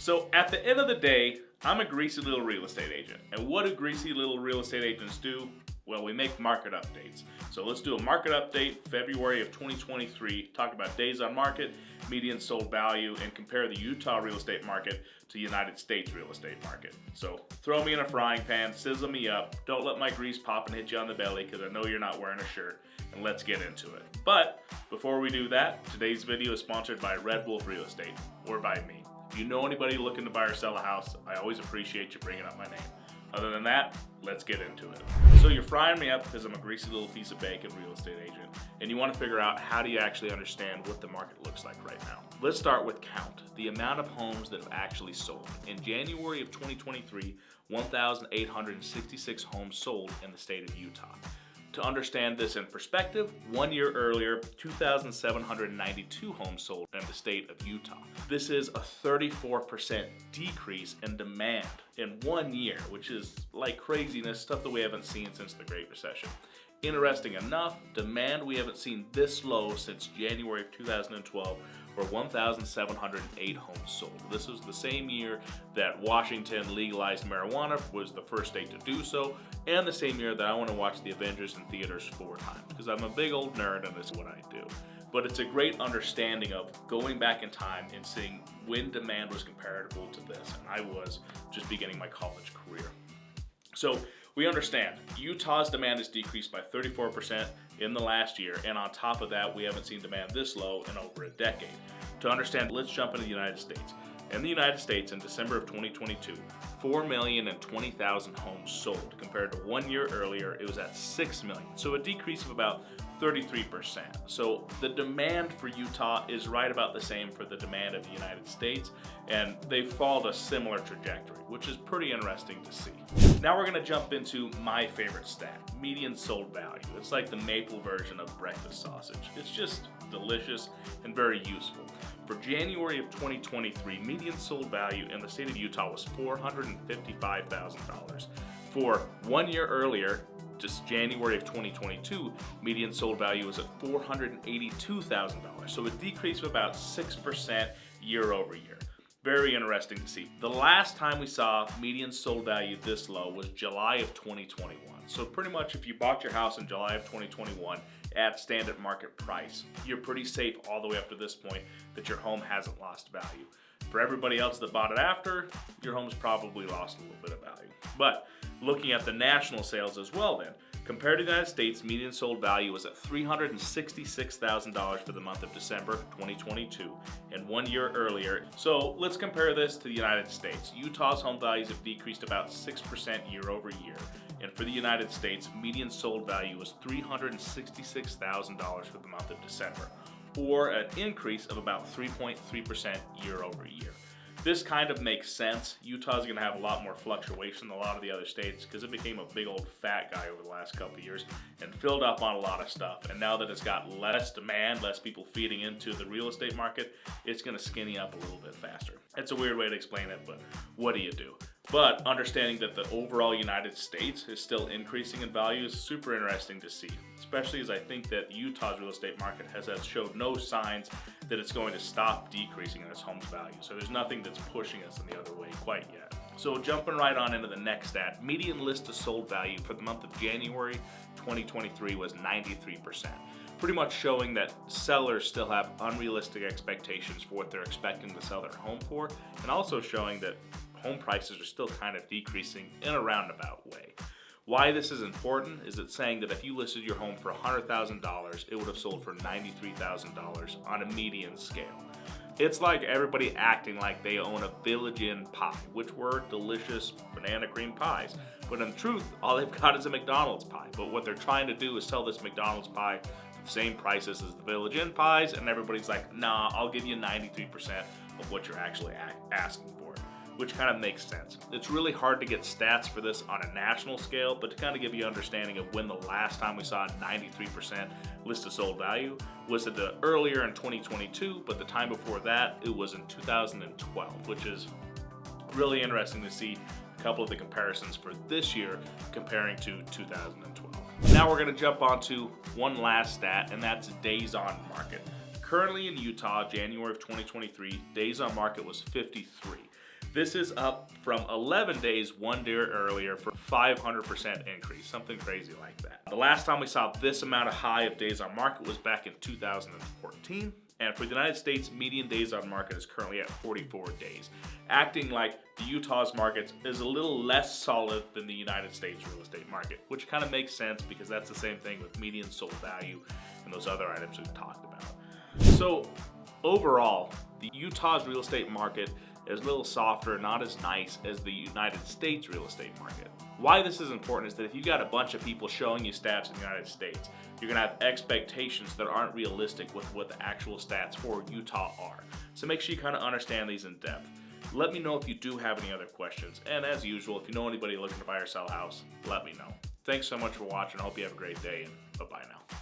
So at the end of the day, I'm a greasy little real estate agent. And what do greasy little real estate agents do? Well, we make market updates. So let's do a market update, February of 2023, talk about days on market, median sold value, and compare the Utah real estate market to the United States real estate market. So throw me in a frying pan, sizzle me up, don't let my grease pop and hit you on the belly because I know you're not wearing a shirt, and let's get into it. But before we do that, today's video is sponsored by Red Wolf Real Estate, or by me. If you know anybody looking to buy or sell a house, I always appreciate you bringing up my name. Other than that, let's get into it. So you're frying me up because I'm a greasy little piece of bacon real estate agent, and you want to figure out how do you actually understand what the market looks like right now. Let's start with count, the amount of homes that have actually sold. In January of 2023, 1,866 homes sold in the state of Utah. To understand this in perspective, 1 year earlier, 2,792 homes sold in the state of Utah. This is a 34% decrease in demand in 1 year, which is like craziness, stuff that we haven't seen since the Great Recession. Interesting enough, demand we haven't seen this low since January of 2012, where 1,708 homes sold. This was the same year that Washington legalized marijuana, was the first state to do so, and the same year that I want to watch the Avengers in theaters 4 times, because I'm a big old nerd and this is what I do. But it's a great understanding of going back in time and seeing when demand was comparable to this, and I was just beginning my college career. So we understand Utah's demand has decreased by 34% in the last year, and on top of that, we haven't seen demand this low in over a decade. To understand, let's jump into the United States. In the United States, in December of 2022, 4,020,000 homes sold. Compared to 1 year earlier, it was at 6 million. So a decrease of about 33%. So the demand for Utah is right about the same for the demand of the United States, and they've followed a similar trajectory, which is pretty interesting to see. Now we're going to jump into my favorite stat, median sold value. It's like the maple version of breakfast sausage. It's just delicious and very useful. For January of 2023, median sold value in the state of Utah was $455,000. For 1 year earlier, just January of 2022, median sold value was at $482,000. So a decrease of about 6% year over year. Very interesting to see. The last time we saw median sold value this low was July of 2021. So pretty much if you bought your house in July of 2021 at standard market price, you're pretty safe all the way up to this point that your home hasn't lost value. For everybody else that bought it after, your home's probably lost a little bit of value. But looking at the national sales as well then, compared to the United States, median sold value was at $366,000 for the month of December 2022, and 1 year earlier. So let's compare this to the United States. Utah's home values have decreased about 6% year over year. And for the United States, median sold value was $366,000 for the month of December, or an increase of about 3.3% year over year. This kind of makes sense. Utah's going to have a lot more fluctuation than a lot of the other states because it became a big old fat guy over the last couple of years and filled up on a lot of stuff. And now that it's got less demand, less people feeding into the real estate market, it's going to skinny up a little bit faster. It's a weird way to explain it, but what do you do? But understanding that the overall United States is still increasing in value is super interesting to see, especially as I think that Utah's real estate market has showed no signs that it's going to stop decreasing in its home's value. So there's nothing that's pushing us in the other way quite yet. So jumping right on into the next stat, median list to sold value for the month of January 2023 was 93%. Pretty much showing that sellers still have unrealistic expectations for what they're expecting to sell their home for, and also showing that home prices are still kind of decreasing in a roundabout way. Why this is important is it's saying that if you listed your home for $100,000, it would have sold for $93,000 on a median scale. It's like everybody acting like they own a Village Inn pie, which were delicious banana cream pies. But in truth, all they've got is a McDonald's pie. But what they're trying to do is sell this McDonald's pie for the same prices as the Village Inn pies, and everybody's like, nah, I'll give you 93% of what you're actually asking for. Which kind of makes sense. It's really hard to get stats for this on a national scale, but to kind of give you an understanding of when the last time we saw 93% list to sold value was at the earlier in 2022, but the time before that, it was in 2012, which is really interesting to see a couple of the comparisons for this year comparing to 2012. Now we're going to jump onto one last stat, and that's days on market. Currently in Utah, January of 2023, days on market was 53. This is up from 11 days 1 year earlier for 500% increase, something crazy like that. The last time we saw this amount of high of days on market was back in 2014. And for the United States, median days on market is currently at 44 days, acting like the Utah's market is a little less solid than the United States real estate market, which kind of makes sense because that's the same thing with median sold value and those other items we've talked about. So overall, the Utah's real estate market is a little softer, not as nice as the United States real estate market. Why this is important is that if you got a bunch of people showing you stats in the United States, you're gonna have expectations that aren't realistic with what the actual stats for Utah are. So make sure you kind of understand these in depth. Let me know if you do have any other questions. And as usual, if you know anybody looking to buy or sell a house, let me know. Thanks so much for watching. I hope you have a great day, and bye-bye now.